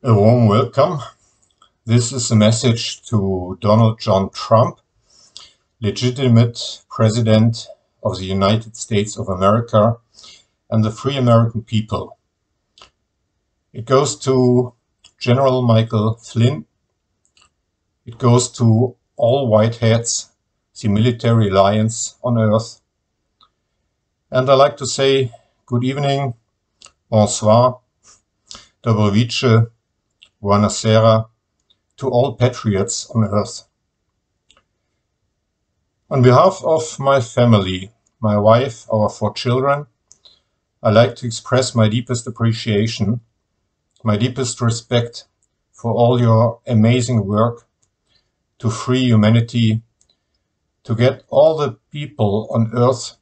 A warm welcome. This is a message to Donald John Trump, legitimate President of the United States of America and the free American people. It goes to General Michael Flynn. It goes to all whiteheads, the military alliance on Earth. And I like to say good evening, bonsoir, dobrovice, buonasera to all patriots on Earth. On behalf of my family, my wife, our 4 children, I like to express my deepest appreciation, my deepest respect for all your amazing work to free humanity, to get all the people on Earth,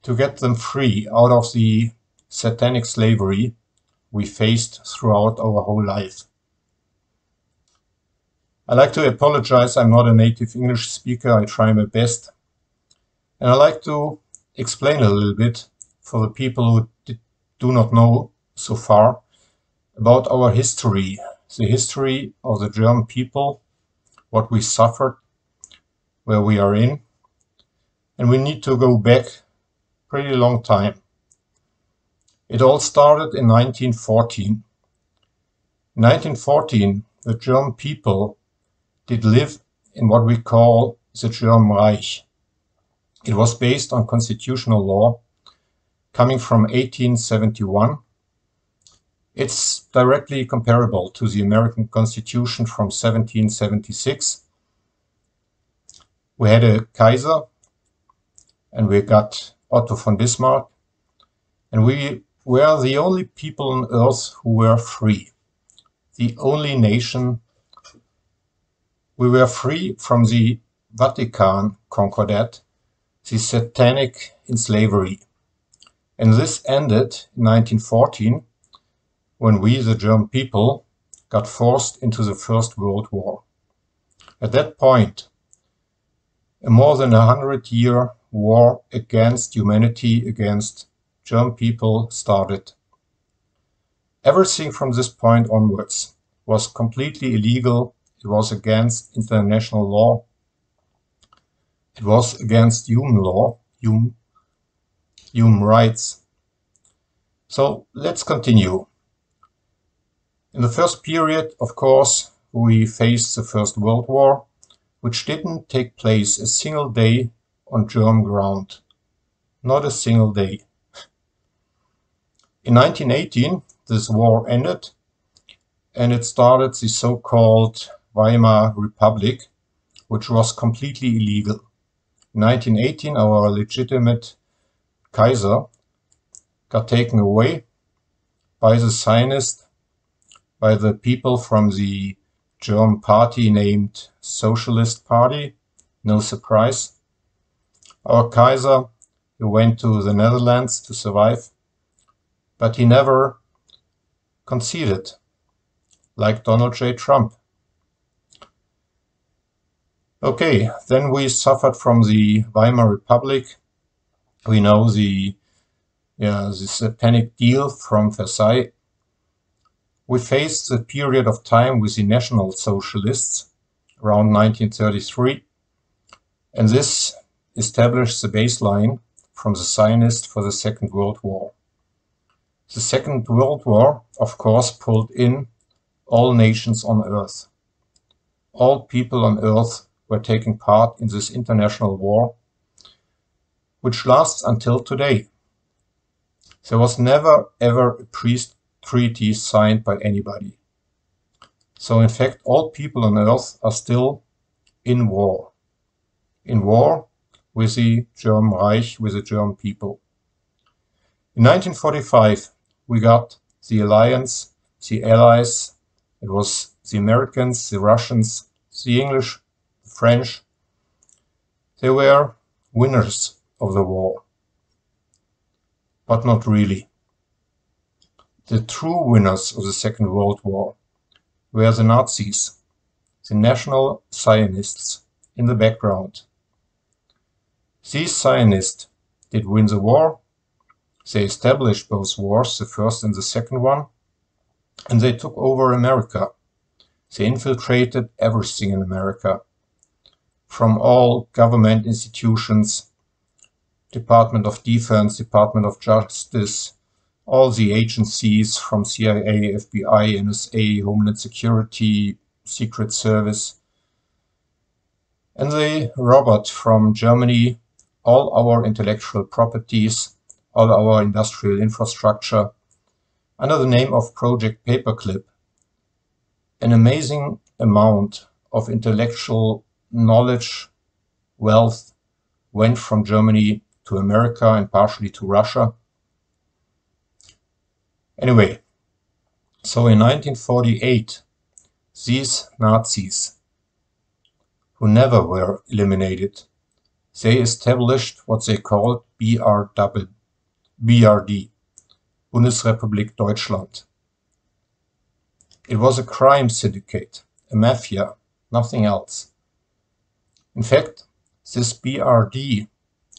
to get them free out of the satanic slavery we faced throughout our whole life. I like to apologize, I'm not a native English speaker, I try my best. And I like to explain a little bit for the people who do not know so far about our history, the history of the German people, what we suffered, where we are in. And we need to go back pretty long time. It all started in 1914. In 1914, the German people did live in what we call the German Reich. It was based on constitutional law coming from 1871. It's directly comparable to the American Constitution from 1776. We had a Kaiser, and we got Otto von Bismarck, and we were the only people on Earth who were free, the only nation. We were free from the Vatican Concordat, the satanic slavery. And this ended in 1914, when we, the German people, got forced into the First World War. At that point, a more than 100-year war against humanity, against German people started. Everything from this point onwards was completely illegal. It was against international law. It was against human law, human rights. So let's continue. In the first period, of course, we faced the First World War, which didn't take place a single day on German ground. Not a single day. In 1918, this war ended, and it started the so-called Weimar Republic, which was completely illegal. In 1918, our legitimate Kaiser got taken away by the Zionists, by the people from the German party named Socialist Party. No surprise. Our Kaiser, he went to the Netherlands to survive, but he never conceded, like Donald J. Trump. Okay, then we suffered from the Weimar Republic. We know the satanic deal from Versailles. We faced the period of time with the National Socialists around 1933, and this established the baseline from the Zionists for the Second World War. The Second World War, of course, pulled in all nations on Earth. All people on Earth were taking part in this international war, which lasts until today. There was never ever a peace treaty signed by anybody. So in fact, all people on Earth are still in war with the German Reich, with the German people. In 1945, we got the alliance, the allies. It was the Americans, the Russians, the English, the French. They were winners of the war, but not really. The true winners of the Second World War were the Nazis, the National Zionists in the background. These Zionists did win the war. They established both wars, the first and the second one. and they took over America. They infiltrated everything in America, from all government institutions, Department of Defense, Department of Justice, all the agencies from CIA, FBI, NSA, Homeland Security, Secret Service. And they robbed from Germany all our intellectual properties, all our industrial infrastructure, under the name of Project Paperclip. An amazing amount of intellectual knowledge, wealth went from Germany to America and partially to Russia. Anyway, so in 1948, these Nazis, who never were eliminated, they established what they called BRD, Bundesrepublik Deutschland. It was a crime syndicate, a mafia, nothing else. In fact, this BRD,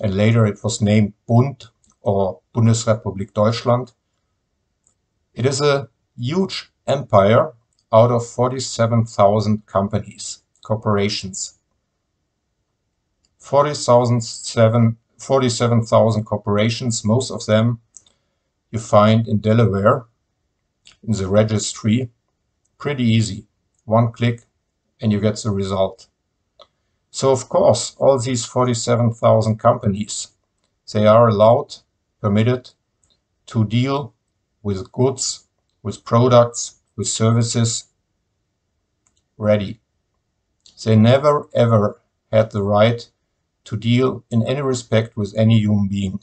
and later it was named Bund or Bundesrepublik Deutschland, it is a huge empire out of 47,000 companies, corporations. 47,000 corporations, most of them you find in Delaware, in the registry. Pretty easy. One click and you get the result. So of course, all these 47,000 companies, they are allowed, permitted to deal with goods, with products, with services, ready. They never ever had the right to deal in any respect with any human being.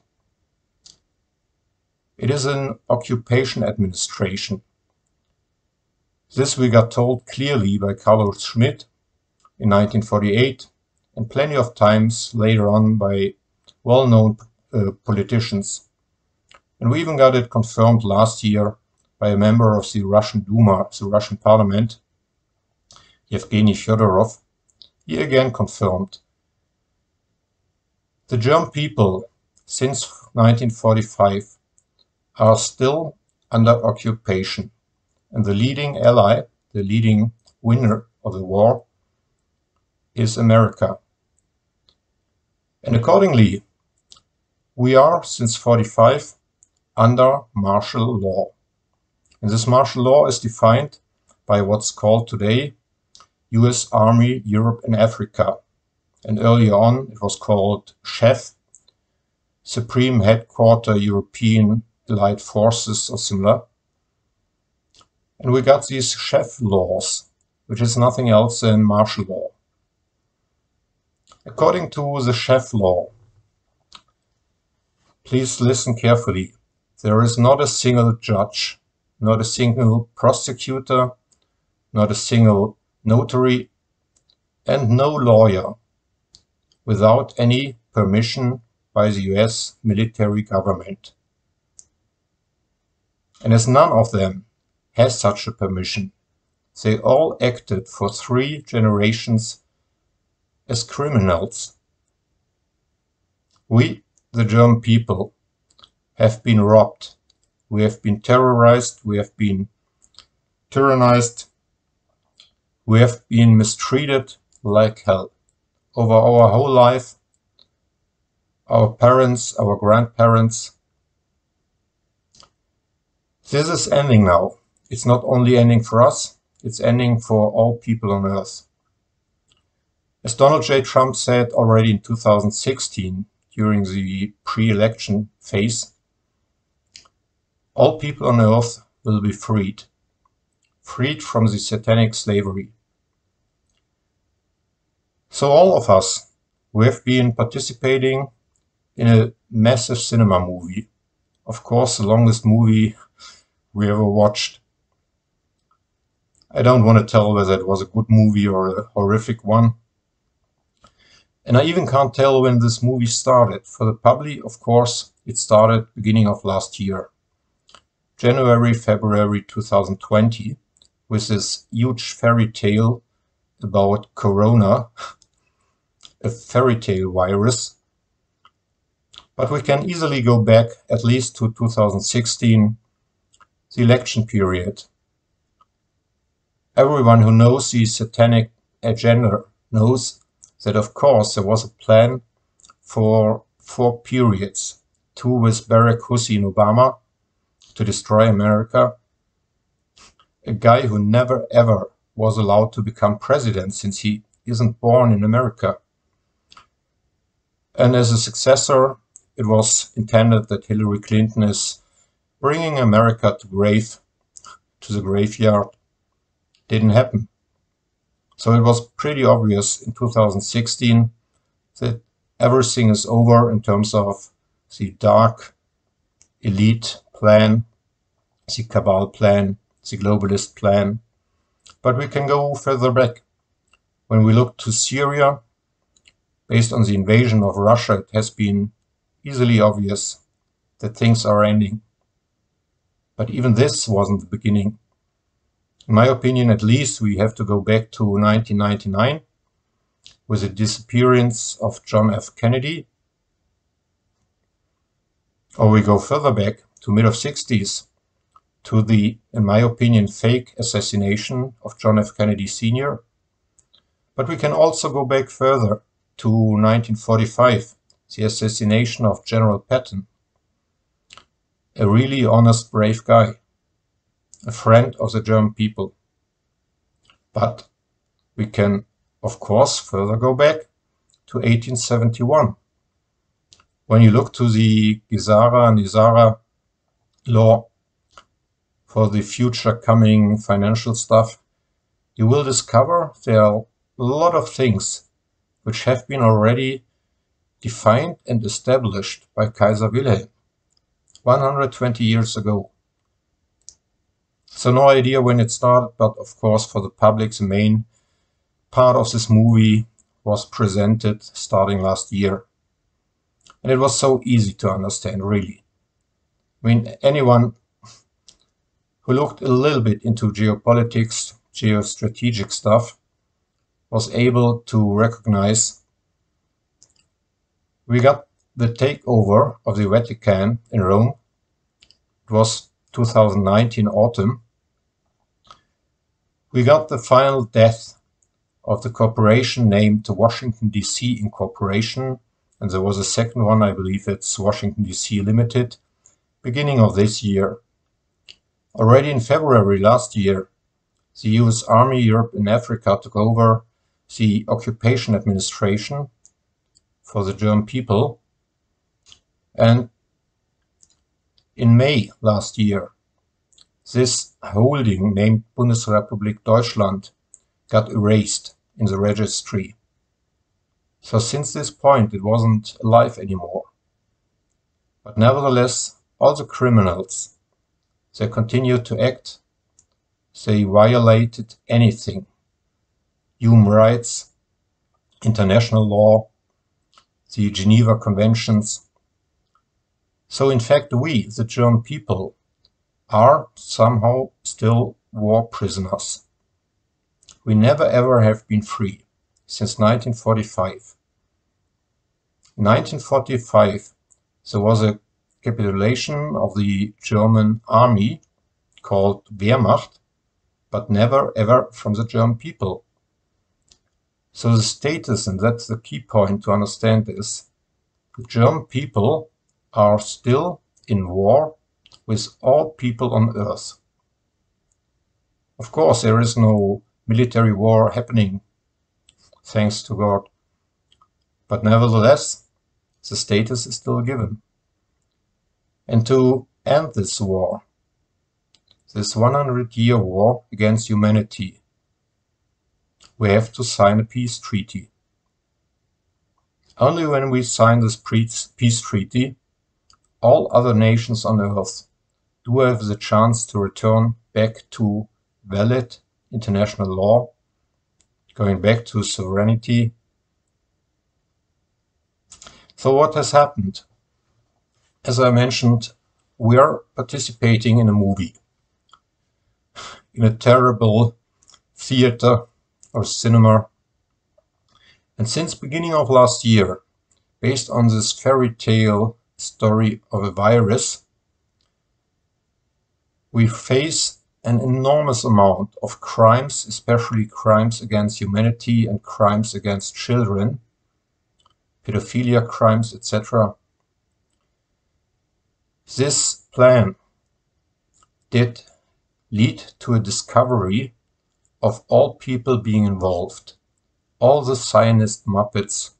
It is an occupation administration. This we got told clearly by Carlo Schmitt in 1948 and plenty of times later on by well-known politicians. And we even got it confirmed last year by a member of the Russian Duma, the Russian parliament, Yevgeny Fyodorov. He again confirmed the German people since 1945 are still under occupation, and the leading ally, the leading winner of the war, is America. And accordingly, we are since 1945 under martial law. And this martial law is defined by what's called today US Army Europe and Africa. And earlier on it was called CHEF, Supreme Headquarter European Allied Forces or similar. And we got these CHEF laws, which is nothing else than martial law. According to the CHEF law, please listen carefully, there is not a single judge, not a single prosecutor, not a single notary, and no lawyer without any permission by the US military government. And as none of them has such a permission, they all acted for 3 generations as criminals. We, the German people, have been robbed, we have been terrorized, we have been tyrannized, we have been mistreated like hell over our whole life, our parents, our grandparents. This is ending now. It's not only ending for us, it's ending for all people on earth. As Donald J. Trump said already in 2016 during the pre-election phase, all people on earth will be freed from the satanic slavery. So all of us, we have been participating in a massive cinema movie. Of course, the longest movie we ever watched. I don't want to tell whether it was a good movie or a horrific one. And I even can't tell when this movie started. For the public, of course, it started beginning of last year. January, February 2020, with this huge fairy tale about Corona, a fairy tale virus. But we can easily go back at least to 2016, the election period. Everyone who knows the satanic agenda knows that of course there was a plan for 4 periods, 2 with Barack Hussein Obama to destroy America, a guy who never ever was allowed to become president since he isn't born in America. And as a successor, it was intended that Hillary Clinton is bringing America to the graveyard. Didn't happen. So it was pretty obvious in 2016 that everything is over in terms of the dark elite plan, the cabal plan, the globalist plan. But we can go further back. When we look to Syria, based on the invasion of Russia, it has been easily obvious that things are ending. But even this wasn't the beginning. In my opinion, at least, we have to go back to 1999 with the disappearance of John F. Kennedy. Or we go further back to mid-60s to the, in my opinion, fake assassination of John F. Kennedy Sr. But we can also go back further to 1945, the assassination of General Patton, a really honest, brave guy, a friend of the German people. But we can, of course, further go back to 1871. When you look to the Nizara law for the future coming financial stuff, you will discover there are a lot of things which have been already defined and established by Kaiser Wilhelm 120 years ago. So no idea when it started, but of course for the public the main part of this movie was presented starting last year. And it was so easy to understand, really. I mean, anyone who looked a little bit into geopolitics, geostrategic stuff, was able to recognize we got the takeover of the Vatican in Rome. It was 2019 autumn. We got the final death of the corporation named the Washington DC Incorporation, and there was a second one, I believe it's Washington DC Limited, beginning of this year. Already in February last year, the US Army Europe and Africa took over the occupation administration for the German people. And in May last year, this holding named Bundesrepublik Deutschland got erased in the registry. So since this point it wasn't alive anymore. But nevertheless, all the criminals, they continued to act. They violated anything. Human rights, international law, the Geneva Conventions. So in fact we, the German people, are somehow still war prisoners. We never ever have been free since 1945. In 1945 there was a capitulation of the German army called Wehrmacht, but never ever from the German people. So the status, and that's the key point to understand this, the German people are still in war with all people on earth. Of course, there is no military war happening, thanks to God. But nevertheless, the status is still given. And to end this war, this 100-year war against humanity, we have to sign a peace treaty. Only when we sign this peace treaty, all other nations on earth do have the chance to return back to valid international law, going back to sovereignty. So what has happened? As I mentioned, we are participating in a movie, in a terrible theater or cinema. And since beginning of last year, based on this fairy tale story of a virus, we face an enormous amount of crimes, especially crimes against humanity and crimes against children, pedophilia crimes, etc. This plan did lead to a discovery of all people being involved, all the Zionist Muppets,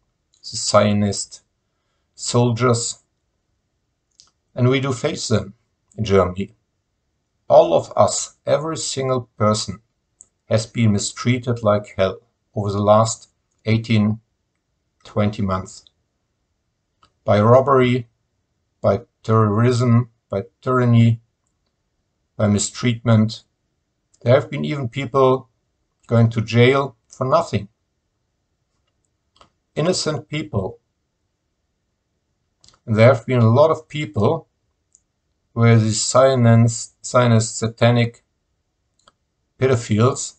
the Zionist soldiers, and we do face them in Germany. All of us, every single person, has been mistreated like hell over the last 18, 20 months. By robbery, by terrorism, by tyranny, by mistreatment. There have been even people going to jail for nothing. Innocent people. And there have been a lot of people where these Zionist satanic pedophiles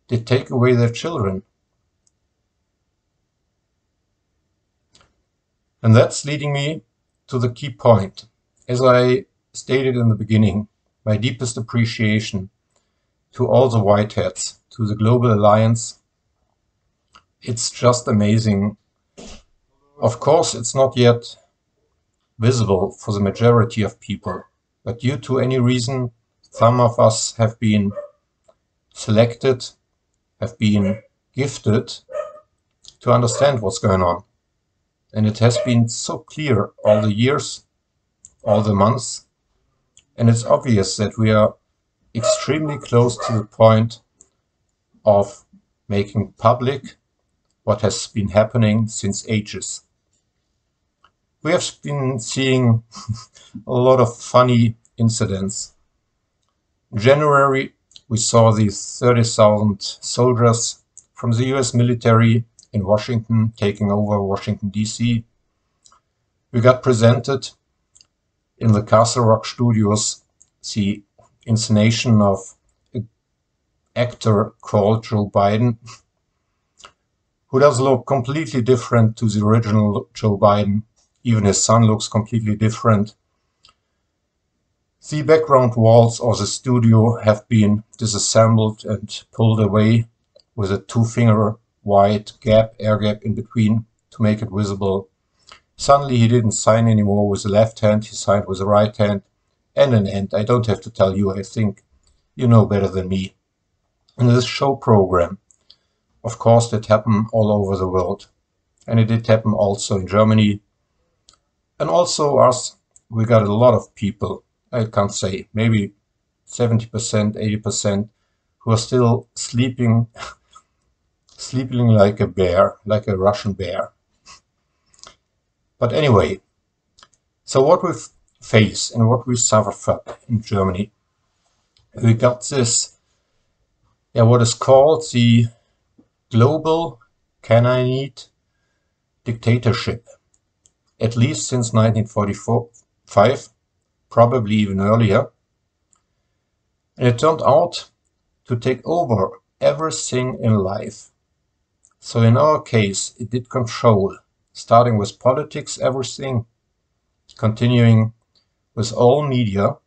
did take away their children. And that's leading me to the key point. As I stated in the beginning, my deepest appreciation to all the whiteheads, to the Global Alliance. It's just amazing. Of course, it's not yet visible for the majority of people, but due to any reason, some of us have been selected, have been gifted to understand what's going on. And it has been so clear all the years, all the months, and it's obvious that we are extremely close to the point of making public what has been happening since ages. We have been seeing a lot of funny incidents. In January, we saw these 30,000 soldiers from the US military in Washington taking over Washington, D.C. We got presented in the Castle Rock studios the inscenation of an actor called Joe Biden, who does look completely different to the original Joe Biden. Even his son looks completely different. The background walls of the studio have been disassembled and pulled away with a 2-finger wide air gap in between to make it visible. Suddenly he didn't sign anymore with the left hand, he signed with the right hand. And an end, I don't have to tell you, I think you know better than me. In this show program, of course, that happened all over the world. And it did happen also in Germany. And also us, we got a lot of people, I can't say, maybe 70%, 80%, who are still sleeping like a bear, like a Russian bear. But anyway, so what we face and what we suffer from in Germany, we got this, what is called the global Canaanite dictatorship, at least since 1945, probably even earlier. And it turned out to take over everything in life. So in our case, it did control, starting with politics, everything, continuing with all media.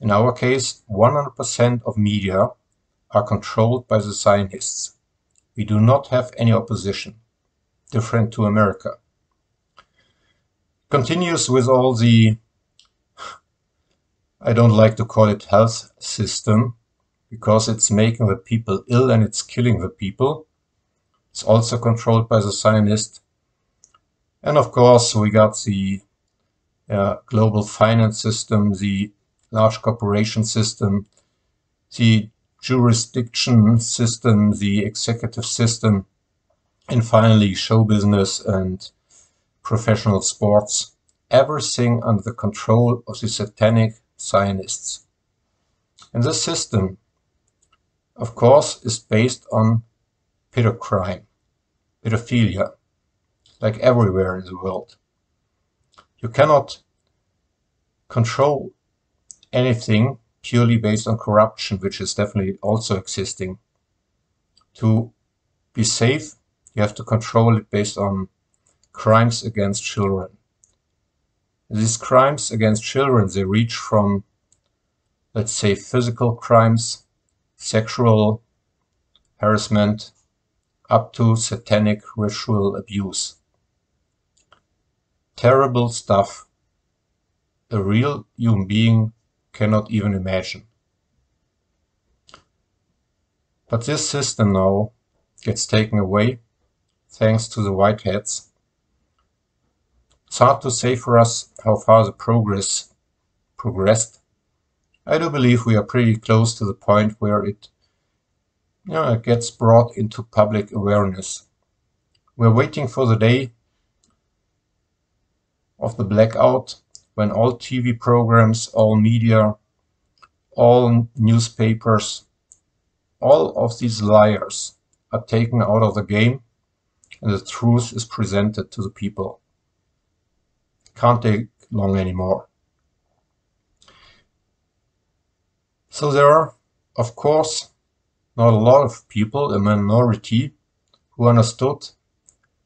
In our case, 100% of media are controlled by the Zionists. We do not have any opposition, different to America. Continues with all the, I don't like to call it health system, because it's making the people ill and it's killing the people. It's also controlled by the Zionists. And of course, we got the global finance system, the large corporation system, the jurisdiction system, the executive system, and finally show business and professional sports. Everything under the control of the satanic Zionists. And this system, of course, is based on pedocrime, pedophilia, like everywhere in the world. You cannot control anything purely based on corruption, which is definitely also existing. To be safe, you have to control it based on crimes against children. These crimes against children, they reach from let's say, physical crimes, sexual harassment, up to satanic ritual abuse. Terrible stuff a real human being cannot even imagine. But this system now gets taken away thanks to the whiteheads. It's hard to say for us how far the progressed. I do believe we are pretty close to the point where it gets brought into public awareness. We're waiting for the day of the blackout when all TV programs, all media, all newspapers, all of these liars are taken out of the game and the truth is presented to the people. Can't take long anymore. So there are, of course, not a lot of people, a minority, who understood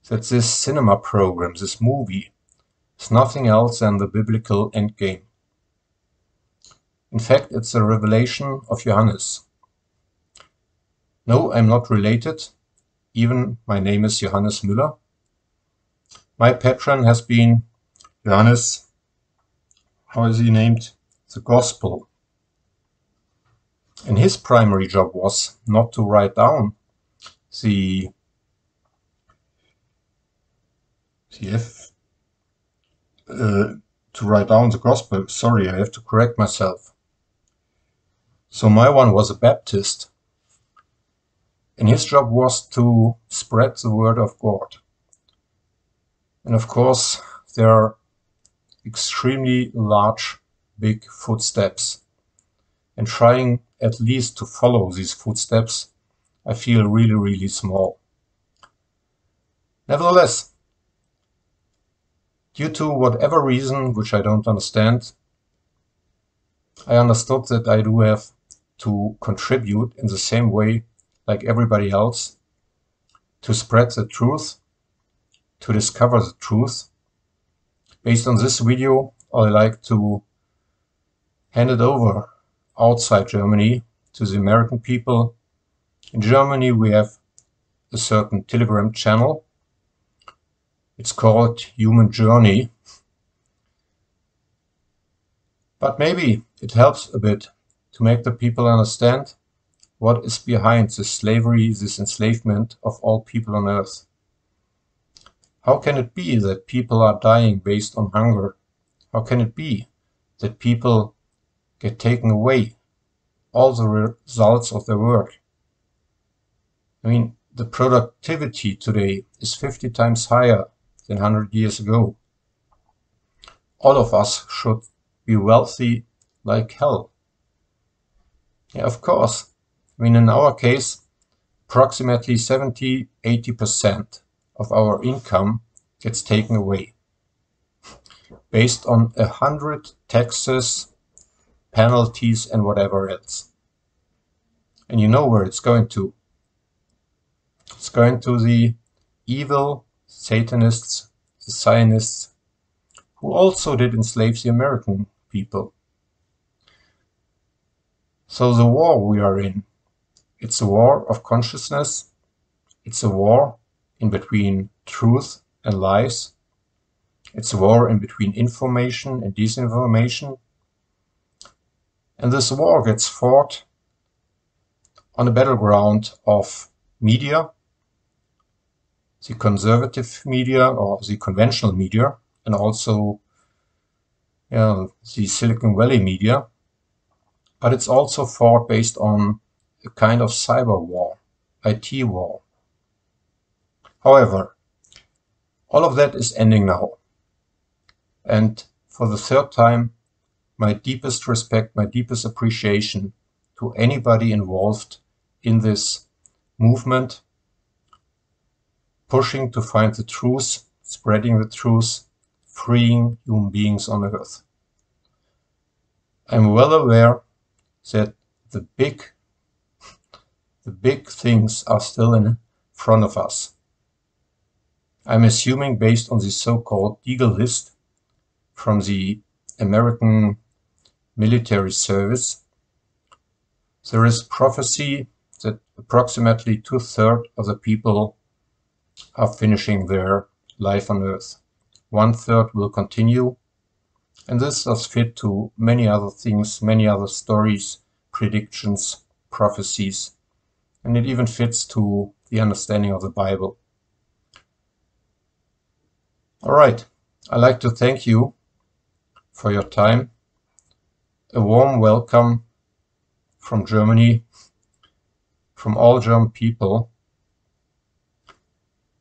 that this cinema program, this movie, is nothing else than the biblical endgame. In fact, it's a revelation of Johannes. No, I'm not related. Even my name is Johannes Müller. My patron has been Johannes, how is he named? The Gospel. And his primary job was not to write down to write down the Gospel. Sorry, I have to correct myself. So my one was a Baptist. And his job was to spread the word of God. And of course, there are extremely large, big footsteps. And trying at least to follow these footsteps, I feel really, really small. Nevertheless, due to whatever reason, which I don't understand, I understood that I do have to contribute in the same way like everybody else to spread the truth, to discover the truth. Based on this video, I like to hand it over outside Germany to the American people. In Germany, we have a certain Telegram channel. It's called Human Journey. But maybe it helps a bit to make the people understand what is behind this slavery, this enslavement of all people on earth. How can it be that people are dying based on hunger? How can it be that people get taken away all the results of their work? I mean, the productivity today is 50 times higher than 100 years ago. All of us should be wealthy like hell. Yeah, of course. I mean, in our case, approximately 70–80% of our income gets taken away based on 100 taxes, penalties, and whatever else. And you know where it's going to. It's going to the evil Satanists, the Zionists, who also did enslave the American people. So the war we are in, it's a war of consciousness. It's a war in between truth and lies. It's a war in between information and disinformation. And this war gets fought on the battleground of media, the conservative media or the conventional media, and also the Silicon Valley media. But it's also fought based on a kind of cyber war, IT war. However, all of that is ending now. And for the third time, my deepest respect, my deepest appreciation to anybody involved in this movement, pushing to find the truth, spreading the truth, freeing human beings on earth. I'm well aware that the big things are still in front of us. I'm assuming, based on the so-called Eagle list from the American military service, There is prophecy that approximately 2/3 of the people are finishing their life on Earth. 1/3 will continue, and this does fit to many other things, many other stories, predictions, prophecies, and it even fits to the understanding of the Bible. All right, I'd like to thank you for your time. A warm welcome from Germany, from all German people.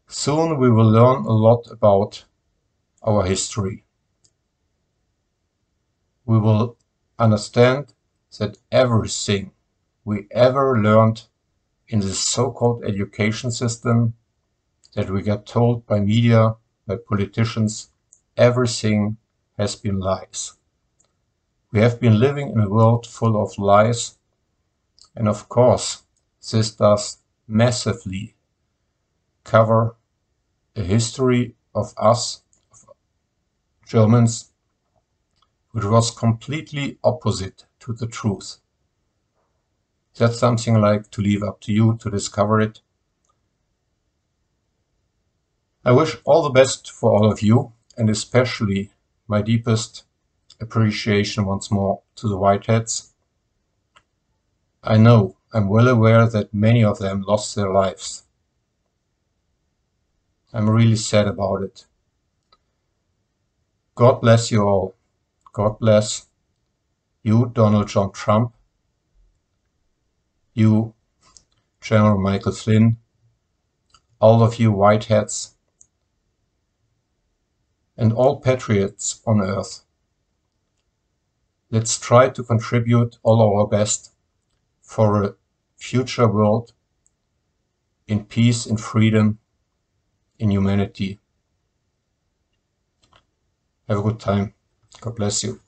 Soon we will learn a lot about our history. We will understand that everything we ever learned in this so-called education system that we get told by media, by politicians, everything has been lies. We have been living in a world full of lies, and of course, this does massively cover a history of us, of Germans, which was completely opposite to the truth. That's something I like to leave up to you to discover it. I wish all the best for all of you, and especially my deepest appreciation once more to the Whiteheads. I know, I'm well aware that many of them lost their lives. I'm really sad about it. God bless you all. God bless you, Donald John Trump, you, General Michael Flynn, all of you Whiteheads, and all patriots on earth. Let's try to contribute all our best for a future world in peace, in freedom, in humanity. Have a good time. God bless you.